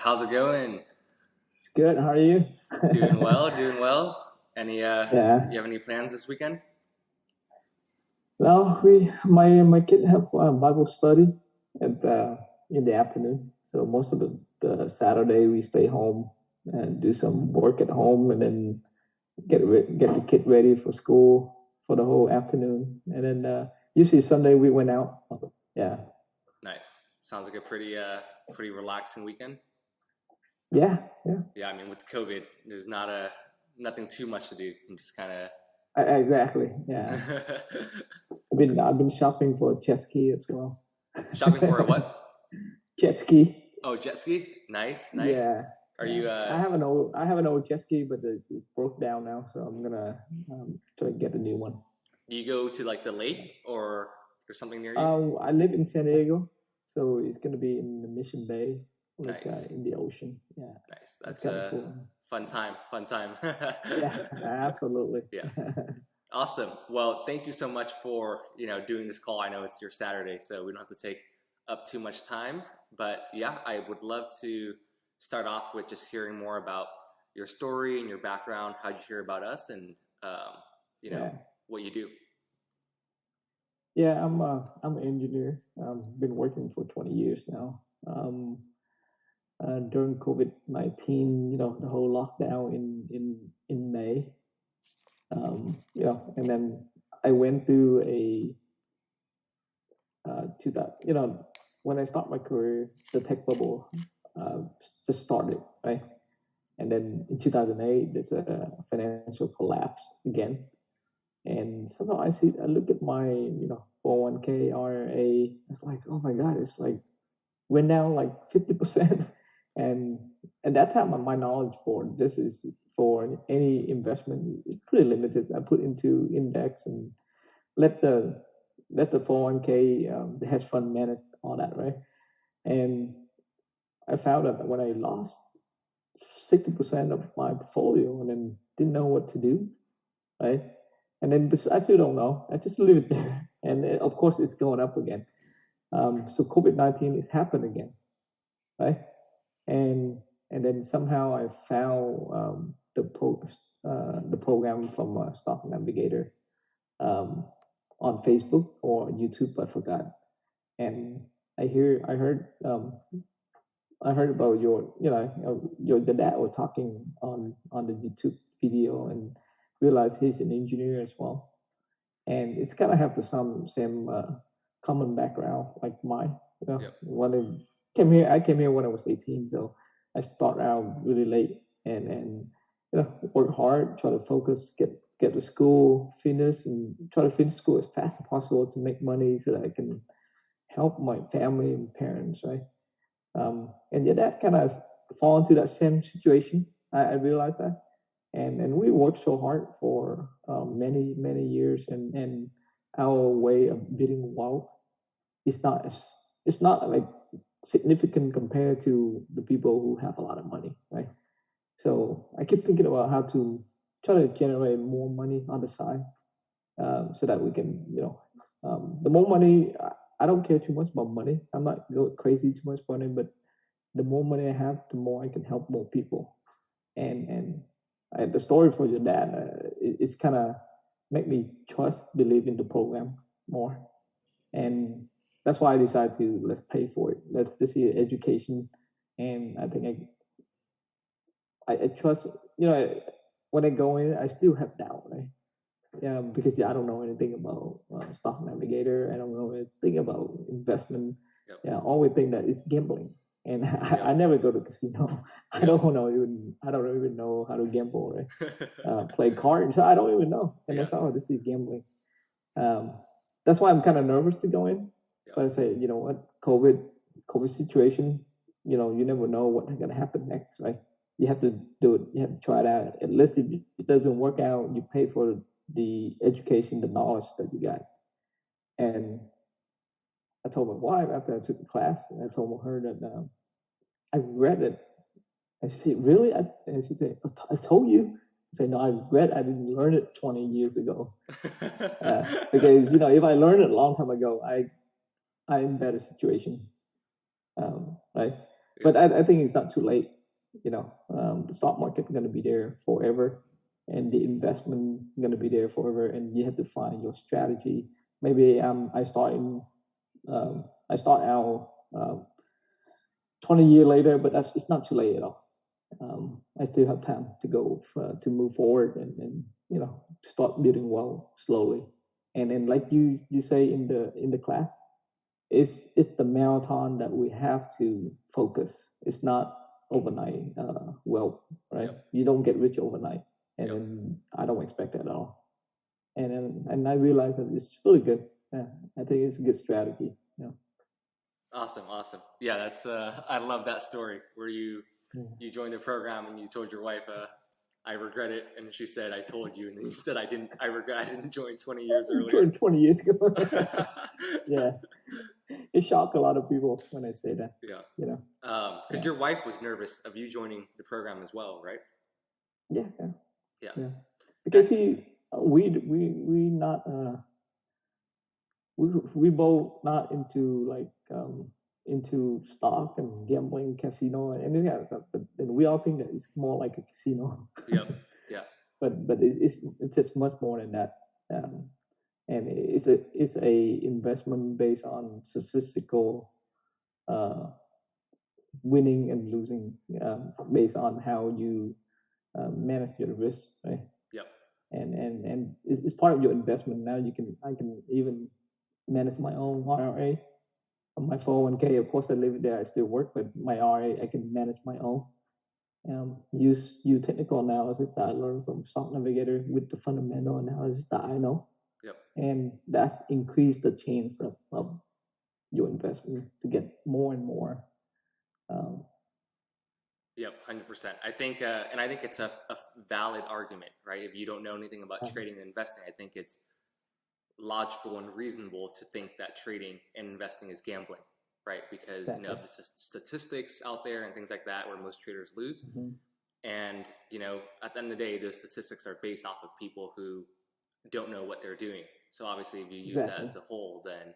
How's it going? It's good. How are you? Doing well, doing well. Any Yeah. you have any plans this weekend? Well, my kid have Bible study at in the afternoon. So most of the Saturday we stay home and do some work at home, and then get the kid ready for school for the whole afternoon. And then usually Sunday we went out. Yeah. Nice. Sounds like a pretty relaxing weekend. Yeah. Yeah. Yeah, I mean with COVID, there's nothing too much to do. You can just kind of Exactly. Yeah. I've been shopping for a jet ski as well. shopping for a what? Jet ski. Oh, jet ski. Nice. Yeah. Are Yeah. you I have an old jet ski, but it's broke down now, so I'm gonna try to get a new one. do you go to like the lake or something near you? I live in San Diego, so it's gonna be in the Mission Bay, like Nice. in the ocean. Yeah, Nice. That's kind of a cool. fun time. Yeah, absolutely. Yeah. Awesome. Well, thank you so much for, doing this call. I know it's your Saturday, so we don't have to take up too much time. But yeah, I would love to start off with just hearing more about your story and your background, how'd you hear about us, and Yeah. what you do. Yeah, I'm an engineer. Been working for 20 years now. During COVID-19, the whole lockdown in May. And then I went through to that, when I start my career, the tech bubble just started, right? And then in 2008, there's a financial collapse again. And somehow I look at my, 401k, IRA, it's like, oh my God, it's like, went down like 50%. And at that time, my knowledge for this is for any investment is pretty limited. I put into index and let the 401k, the hedge fund manage all that, right? And I found that when I lost 60% of my portfolio and then didn't know what to do, right? And then I still don't know. I just leave it there. And of course, it's going up again. So COVID-19 is happened again, right? And then somehow I found the program from Stock Navigator on Facebook or YouTube. I forgot. And I heard about your dad was talking on the YouTube video and realized he's an engineer as well. And it's kind of have the same common background like mine. Yep. I came here when I was 18, so I started out really late and work hard, try to focus, get to school, finish, and try to finish school as fast as possible to make money so that I can help my family and parents, right? And yeah, that kind of fall into that same situation. I realized that, and we worked so hard for many years, and our way of building wealth is not like significant compared to the people who have a lot of money, right? So I keep thinking about how to try to generate more money on the side, so that we can, the more money. I don't care too much about money. I'm not crazy too much money, but the more money I have, the more I can help more people. And the story for your dad, it's kind of make me believe in the program more, and that's why I decided to let's pay for it. Let's see education, and I think I trust. When I go in, I still have doubt, right? Yeah, because I don't know anything about Stock Navigator. I don't know anything about investment. Yep. Yeah, always think that it's gambling, and I never go to casino. Yep. I don't even know how to gamble, right? Play cards, I don't even know. And I thought, this is gambling. That's why I'm kind of nervous to go in. Yep. But I say, you know what, COVID situation, you never know what's going to happen next, right? You have to do it. You have to try it out. At least if it doesn't work out, you pay for the education, the knowledge that you got. And I told my wife after I took the class, and I told her that I read it. And she said, really? And she said, I told you. I said, no, I didn't learn it 20 years ago. Because, if I learned it a long time ago, I'm in a better situation. Right? But I think it's not too late. The stock market is going to be there forever, and the investment is going to be there forever, and you have to find your strategy. Maybe I start out 20 years later, but it's not too late at all. I still have time to go to move forward and start building wealth slowly. And then, like you say in the class, it's the marathon that we have to focus. It's not overnight wealth, right? Yep. You don't get rich overnight, and Yep. then I don't expect that at all. And I realize that it's really good. Yeah, I think it's a good strategy. Yeah. Awesome. Yeah, that's I love that story where you joined the program and you told your wife, I regret it, and she said, I told you, and then you said, I regret I didn't join 20 years earlier. 20 years ago. Yeah. It shocked a lot of people when I say that. Yeah. Because your wife was nervous of you joining the program as well, right? Yeah. Because we both not into into stock and gambling, casino, and anything else. But we all think that it's more like a casino. Yep. Yeah. But it's just much more than that. And it's a investment based on statistical winning and losing based on how you manage your risk, right? Yep. And it's part of your investment. Now I can even manage my own IRA on my 401k. Of course, I leave it there. I still work, but my IRA I can manage my own. Use technical analysis that I learned from Stock Navigator with the fundamental analysis that I know. Yep. And that's increased the chance of your investment to get more and more. Yep, 100%. I think it's a valid argument, right? If you don't know anything about trading and investing, I think it's logical and reasonable to think that trading and investing is gambling, right? Because the statistics out there and things like that where most traders lose. Mm-hmm. And at the end of the day, those statistics are based off of people who don't know what they're doing. So obviously, if you use that as the whole, then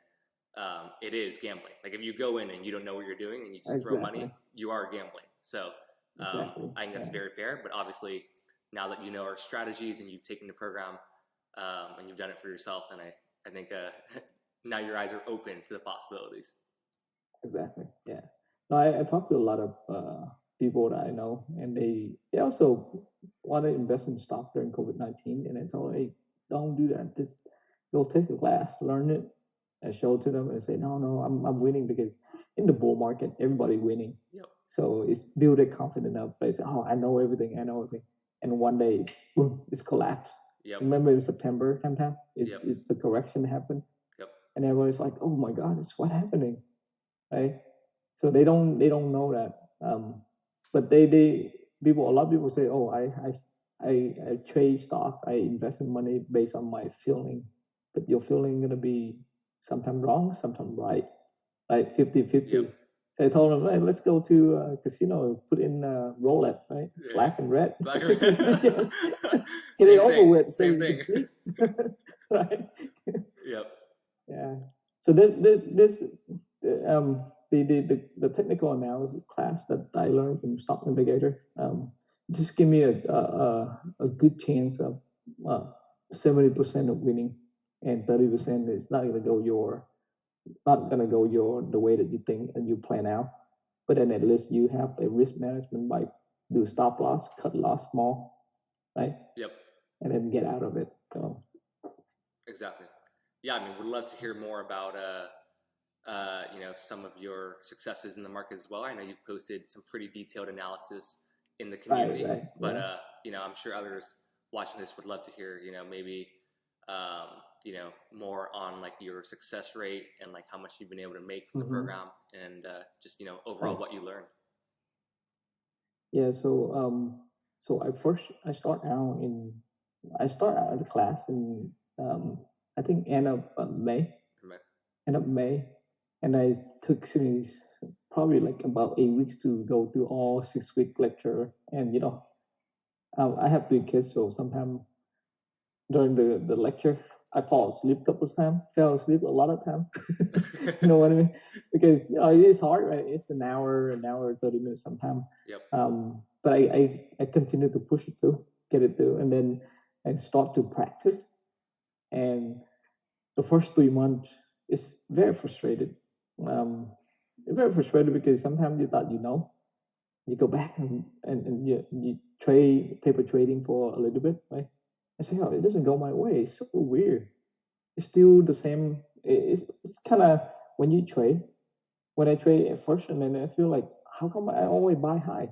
it is gambling. Like if you go in and you don't know what you're doing and you just throw money, you are gambling. So I think that's very fair. But obviously, now that you know our strategies and you've taken the program and you've done it for yourself, then I think now your eyes are open to the possibilities. Exactly. Yeah. No, I talked to a lot of people that I know, and they also want to invest in stock during COVID-19, and I told them, hey, don't do that. Just go take a class, learn it, and show it to them, and say, no, I'm winning, because in the bull market, everybody winning. Yep. So it's build a confidence up. They say, oh, I know everything. And one day, boom, it's collapsed. Yep. Remember in September sometime, the correction happened. Yep. And everybody's like, oh my God, it's what happening, right? So they don't know that. But a lot of people say, oh, I trade stock, I invest in money based on my feeling. But your feeling gonna be sometimes wrong, sometimes right, like 50-50. Yep. So I told them, hey, let's go to a casino, put in roulette, right? Yeah. Black and red. Black and red. Get it over with. Same thing. Right? Yep. Yeah. So this the technical analysis class that I learned from Stock Navigator just give me a good chance of 70% of winning, and 30% is not going to go the way that you think and you plan out. But then at least you have a risk management, like do stop loss, cut loss small, right? Yep. And then get out of it. So. Exactly. Yeah, I mean, we'd love to hear more about some of your successes in the market as well. I know you've posted some pretty detailed analysis in the community, right. But I'm sure others watching this would love to hear, maybe more on like your success rate and like how much you've been able to make from the program, and just overall what you learned. Yeah. So I start out the class in I think end of May. End of May, and I took probably like about 8 weeks to go through all 6-week lecture, and I have 3 kids, so sometimes during the lecture I fall asleep a couple of times, fell asleep a lot of time. You know what I mean? Because it is hard, right? It's an hour, 30 minutes sometimes. Yep. But I continue to push it through, get it through, and then I start to practice. And the first 3 months is very frustrated. Very frustrated because sometimes you thought you go back and you trade paper trading for a little bit, right? I say, oh, it doesn't go my way. It's so weird. It's still the same. It's kind of when you trade. When I trade at first, and then I feel like, how come I always buy high,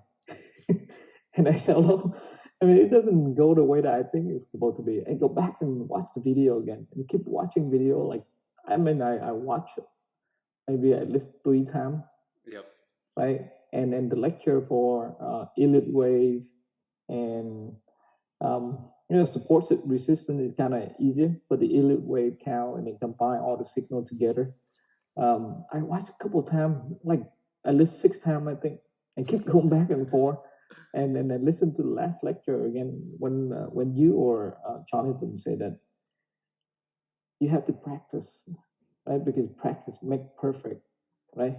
and I sell low? I mean, it doesn't go the way that I think it's supposed to be. I go back and watch the video again, and keep watching video. Like, I mean, I watch maybe at least 3 times. Yep. Right, and then the lecture for elite wave and supports resistance is kind of easier, but the elite wave count and then combine all the signal together. I watched a couple of times, like at least 6 times, I think, and keep going back and forth. And then I listened to the last lecture again when you or Jonathan said that you have to practice, right? Because practice makes perfect, right?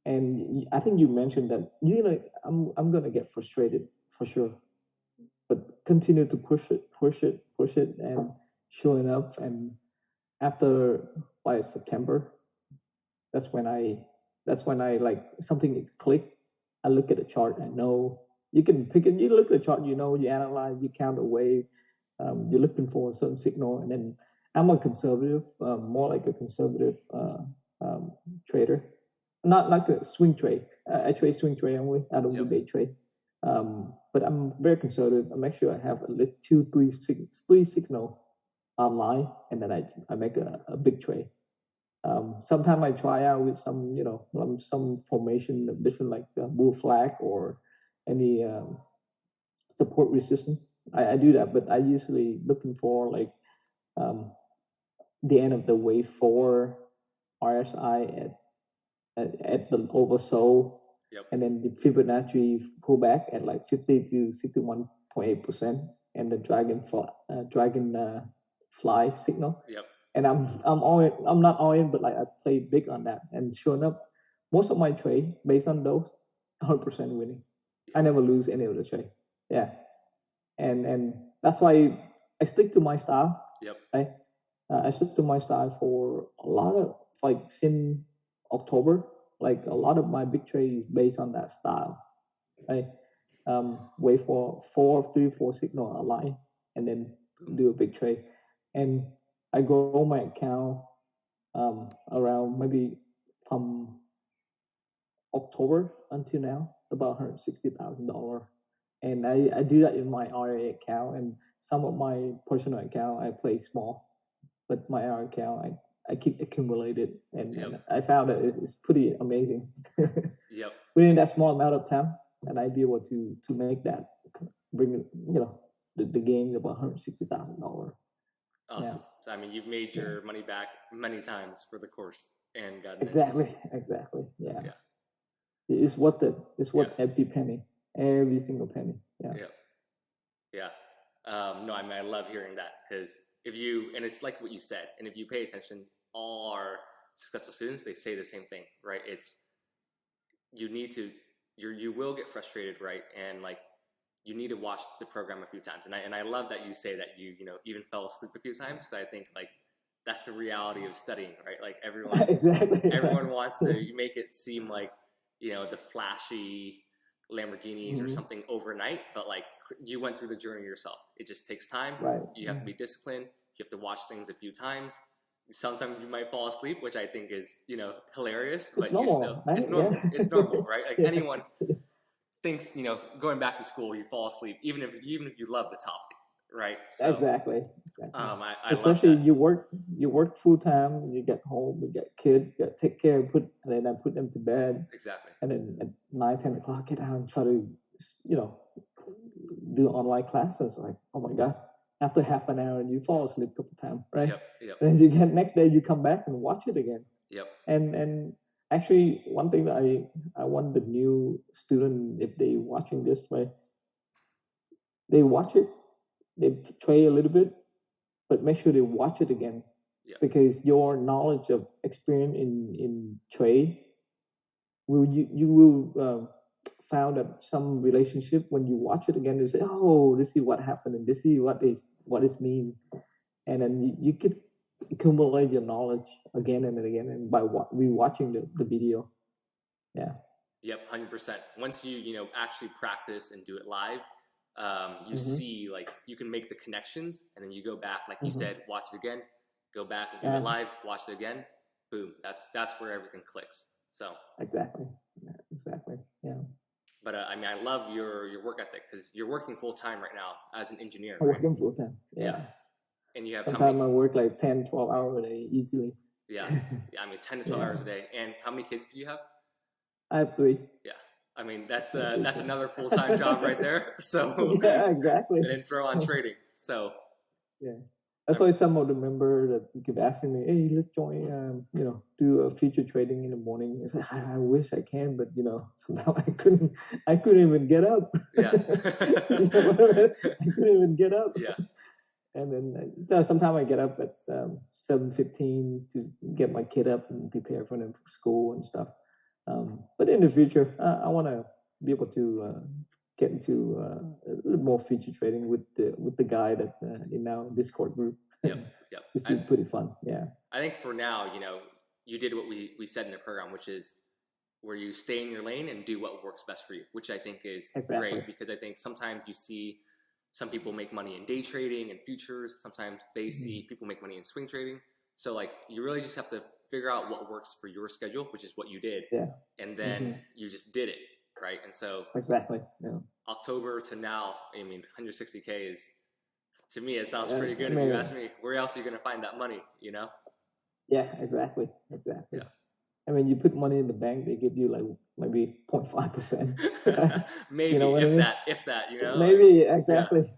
And I think you mentioned that I'm gonna get frustrated for sure, but continue to push it, and showing up. And after by September, that's when I like something click. I look at the chart. I know you can pick it. You look at the chart. You analyze. You count a wave. You're looking for a certain signal, and then I'm a conservative, more like a conservative trader, not like a swing trade. I trade swing trade only. I don't do day trade. But I'm very conservative. I make sure I have at least three signal online, and then I make a big trade. Sometimes I try out with some formation different, like bull flag or any support resistance. I do that, but I usually looking for like the end of the wave 4 RSI at the oversold. Yep. And then the Fibonacci pullback at like 50 to 61.8%, and the dragon fly signal. Yep. And I'm not all in, but like I play big on that. And sure enough, most of my trade based on those, 100% winning. I never lose any of the trade. Yeah, and that's why I stick to my style. Yep. Right? I stick to my style for a lot of like since October. Like a lot of my big trade is based on that style. Right? Wait for 3 4 signal align, and then do a big trade. And I grow my account around maybe from October until now, about $160,000. And I do that in my RA account, and some of my personal account I play small, but my RA account I keep accumulated, and I found that it's pretty amazing. Yep. Within that small amount of time, and I be able to make that, bring the gain about $160,000. Awesome. Yeah. So, I mean, you've made your money back many times for the course and gotten exactly. Yeah. It's worth it. It's worth every penny, every single penny. Yeah. No, I mean, I love hearing that, because and it's like what you said, and if you pay attention, all our successful students, they say the same thing, right? It's, you will get frustrated, right? And like, you need to watch the program a few times. And I love that you say that you even fell asleep a few times, because I think like that's the reality of studying, right? Like everyone wants to make it seem like, the flashy Lamborghinis or something overnight, but like you went through the journey yourself. It just takes time. Right. You have to be disciplined. You have to watch things a few times. Sometimes you might fall asleep, which I think is, hilarious, but it's normal, right? It's normal. It's normal, right? Like anyone thinks, going back to school, you fall asleep, even if you love the topic, right? So, exactly. I especially love that. you work full time, you get home, you get kids, you got to take care, and then I put them to bed. Exactly. And then at 9-10 o'clock, get out and try to, do online classes. Like, oh my God, after half an hour, you fall asleep a couple times, right? Yep. And then next day you come back and watch it again. Yep. And actually, one thing that I want the new student, if they watching this way, they watch it, they trade a little bit, but make sure they watch it again, Yeah. because your knowledge of experience in trade will you will found that some relationship when you watch it again, you say, oh, this is what happened and this is what it mean, and then you could accumulate your knowledge again and again, and by rewatching the video. Yeah. Yep, 100%. Once you actually practice and do it live, you see, like, you can make the connections, and then you go back, like you said, watch it again, go back and do it live, watch it again, boom. That's where everything clicks. So Exactly. Yeah. But I mean, I love your work ethic, because you're working full time right now as an engineer. I'm Right? working full time. Yeah. And you have sometimes I work like 10, 12 hours a day easily. Yeah. I mean, 10 to 12 hours a day. And how many kids do you have? I have 3. Yeah. I mean, that's another full-time job right there. So yeah, exactly. And then throw on trading. So yeah, that's why some of the members that keep asking me, "Hey, let's join. Do a future trading in the morning." It's like, I wish I can, but sometimes I couldn't. I couldn't even get up. Yeah. I couldn't even get up. Yeah. And then sometimes I get up at 7:15 to get my kid up and prepare for them for school and stuff. But in the future, I want to be able to get into a little more future trading with the guy that in our Discord group. Yep. It's pretty fun. Yeah. I think for now, you did what we said in the program, which is where you stay in your lane and do what works best for you, which I think is great, because I think sometimes you see some people make money in day trading and futures. Sometimes they see people make money in swing trading. So like, you really just have to figure out what works for your schedule, which is what you did. Yeah. And then you just did it, right? And so exactly. Yeah. October to now, I mean, 160K is, to me, it sounds pretty good. If you ask me, where else are you going to find that money? Yeah, exactly. Yeah. I mean, you put money in the bank, they give you like maybe 0.5%. Maybe, if that. Maybe, exactly. Yeah.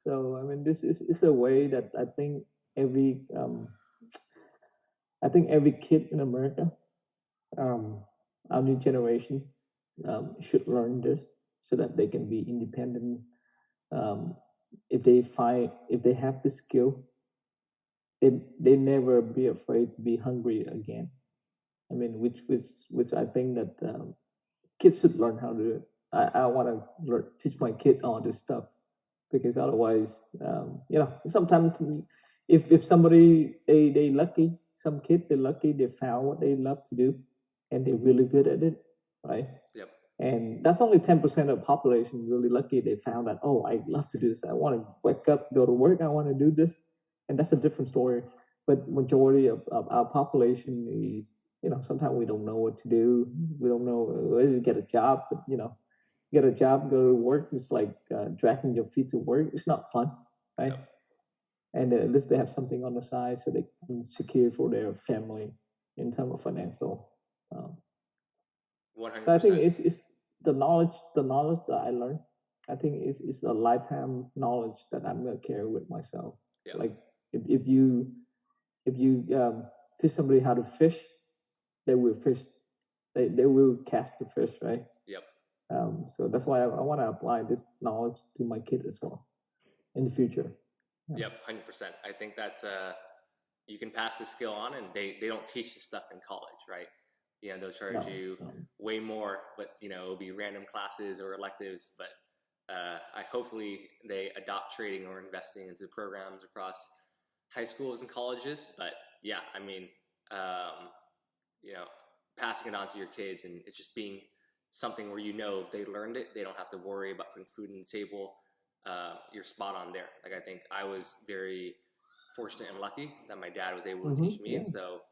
So I mean, this is a way that I think every kid in America, our new generation, should learn this so that they can be independent. If they have the skill, they never be afraid to be hungry again. I mean, which I think that kids should learn how to do it. I want to teach my kid all this stuff, because otherwise, sometimes if somebody they lucky, some kid they're lucky, they found what they love to do, and they're really good at it, right? Yep. And that's only 10% of the population really lucky. They found that, oh, I love to do this. I want to wake up, go to work. I want to do this, and that's a different story. But majority of our population is, sometimes we don't know what to do. We don't know where to get a job. But get a job, go to work. It's like dragging your feet to work. It's not fun, right? Yep. And at least they have something on the side so they can secure for their family in terms of financial. 100%. So I think it's the knowledge that I learned. I think it's a lifetime knowledge that I'm gonna carry with myself. Yeah. Like if you teach somebody how to fish, they will fish. They will catch the fish, right? Yep. So that's why I want to apply this knowledge to my kid as well in the future. Yeah. Yep, 100%. I think that's you can pass the skill on, and they don't teach this stuff in college, right? They'll charge you way more, but it'll be random classes or electives. But hopefully they adopt trading or investing into programs across high schools and colleges. But yeah, I mean, passing it on to your kids, and it's just being something where if they learned it, they don't have to worry about putting food on the table. You're spot on there. Like, I think I was very fortunate and lucky that my dad was able to teach me, and so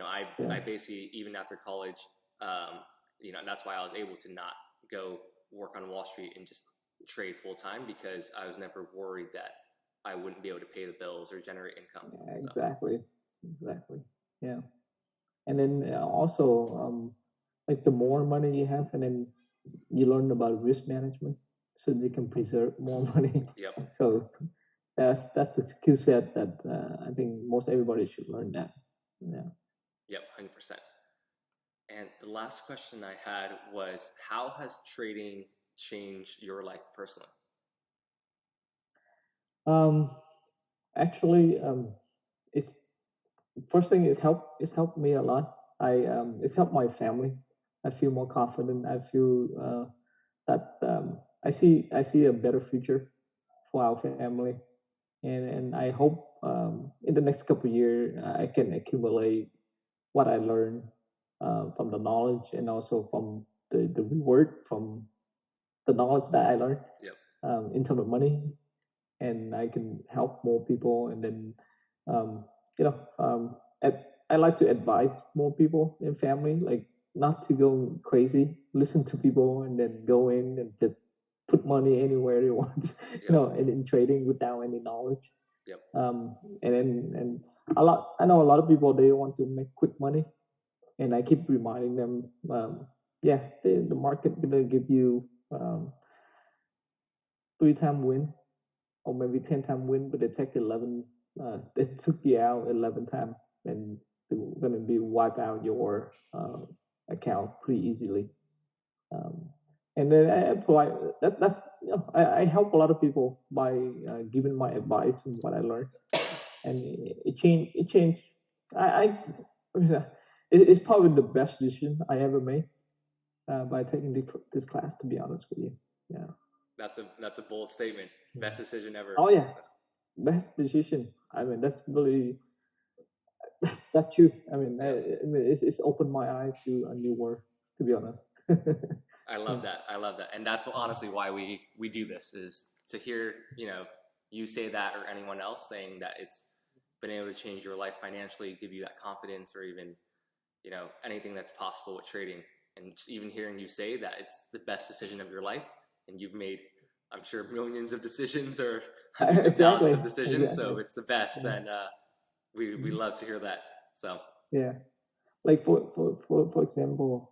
I basically, even after college, that's why I was able to not go work on Wall Street and just trade full time, because I was never worried that I wouldn't be able to pay the bills or generate income. Yeah, exactly. Yeah. And then also, like, the more money you have, and then you learn about risk management, so you can preserve more money. Yep. So that's the skill set that I think most everybody should learn that. Yeah. Yep, 100%. And the last question I had was, how has trading changed your life personally? Actually, it's first thing is helped me a lot. It's helped my family. I feel more confident. I feel that I see a better future for our family, and I hope in the next couple of years I can accumulate what I learned from the knowledge and also from the reward from the knowledge that I learned Yep. in terms of money, and I can help more people. And then, you know, I like to advise more people in family, like not to go crazy, listen to people, and then go in and just put money anywhere you want, Yep. and in trading without any knowledge. Yep. And I know a lot of people they want to make quick money, and I keep reminding them, the market gonna give you 3 time win or maybe 10 time win, but they take 11. They took you out 11 times, and they're gonna be wipe out your account pretty easily. And then I provide that's I help a lot of people by giving my advice and what I learned, and it changed. It changed. I it's probably the best decision I ever made by taking this class. To be honest with you, yeah. That's a bold statement. Best decision ever. Oh yeah, best decision. I mean, that's true. I mean, it's opened my eye to a new world. To be honest. I love that. I love that, and that's honestly why we do this, is to hear you say that, or anyone else saying that it's been able to change your life financially, give you that confidence, or even anything that's possible with trading. And just even hearing you say that it's the best decision of your life, and you've made, I'm sure, millions of decisions or hundreds of thousands of decisions, so it's the best. Then we love to hear that. So yeah, like for example,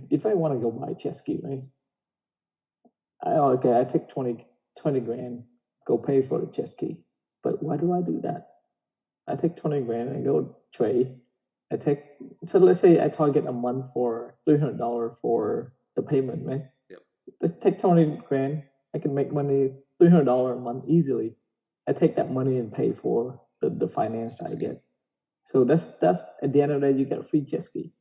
if I want to go buy a jet ski, right? I take 20 grand, go pay for the jet ski. But why do I do that? I take 20 grand and go trade. So let's say I target a month for $300 for the payment, right? Yep. Let's take 20 grand. I can make money $300 a month easily. I take that money and pay for the finance that I get. So that's at the end of the day, you get a free jet ski.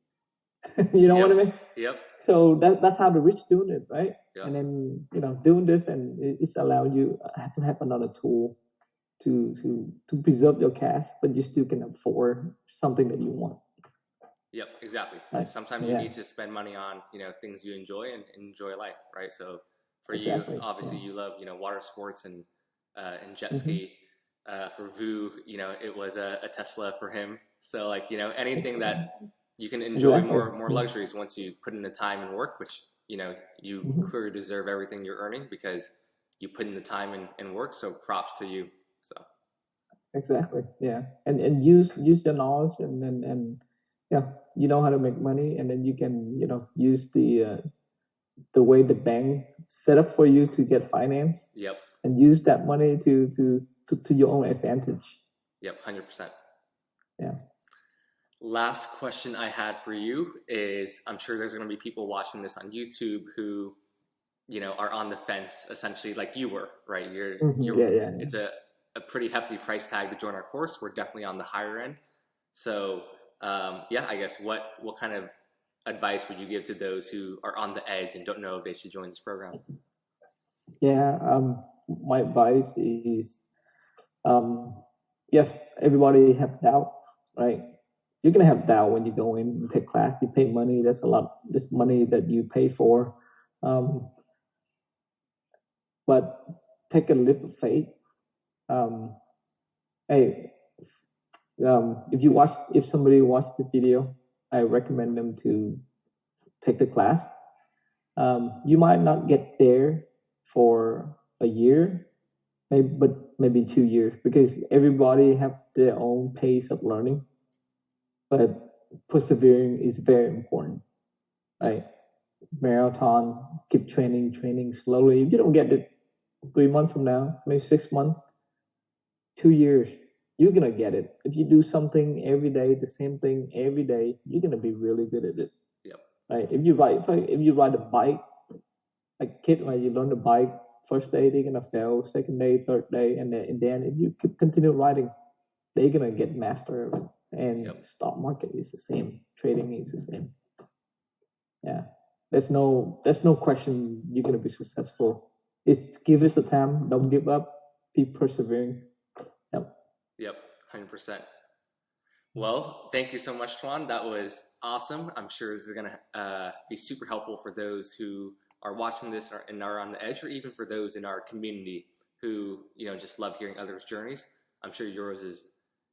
You know what I mean? Yep. So that's how the rich doing it, right? Yep. And then doing this, and it's allowed you to have another tool to preserve your cash, but you still can afford something that you want. Yep, exactly. Right. Sometimes you need to spend money on things you enjoy and enjoy life, right? So for you, obviously, you love water sports and jet ski. For Vu, it was a Tesla for him. So anything that you can enjoy more luxuries once you put in the time and work, which you clearly deserve everything you're earning because you put in the time and work. So props to you. So exactly, yeah, and use your knowledge, and you know how to make money, and then you can use the way the bank set up for you to get finance. Yep. And use that money to your own advantage. Yep, 100%. Yeah. Last question I had for you is, I'm sure there's going to be people watching this on YouTube who, are on the fence, essentially, like you were, right? It's a pretty hefty price tag to join our course. We're definitely on the higher end. So, I guess what kind of advice would you give to those who are on the edge and don't know if they should join this program? Yeah, my advice is, yes, everybody have doubt, right? You're gonna have doubt when you go in and take class. You pay money. There's money that you pay for, but take a leap of faith. If somebody watched the video, I recommend them to take the class. You might not get there for a year, but maybe 2 years, because everybody have their own pace of learning. But persevering is very important, right? Marathon, keep training slowly. If you don't get it 3 months from now, maybe 6 months, 2 years, you're gonna get it. If you do something every day, the same thing every day, you're gonna be really good at it. Yep. Right? If you ride a bike, like kid, when you learn to bike first day they're gonna fail, second day, third day, and then if you continue writing, they're gonna get master of it. And stock market is the same, trading is the same. Yeah, there's no question you're gonna be successful. It's give us the time, don't give up, be persevering. Yep, 100%. Well, thank you so much, Tuan. That was awesome. I'm sure this is going to be super helpful for those who are watching this and are on the edge, or even for those in our community who, just love hearing others' journeys. I'm sure yours is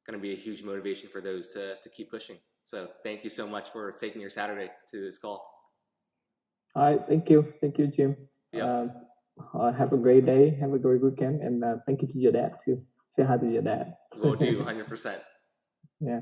going to be a huge motivation for those to keep pushing. So thank you so much for taking your Saturday to this call. All right. Thank you. Thank you, Jim. Yep. Have a great day. Have a great weekend. And thank you to your dad, too. Say hi to your dad. Will do, 100%. Yeah.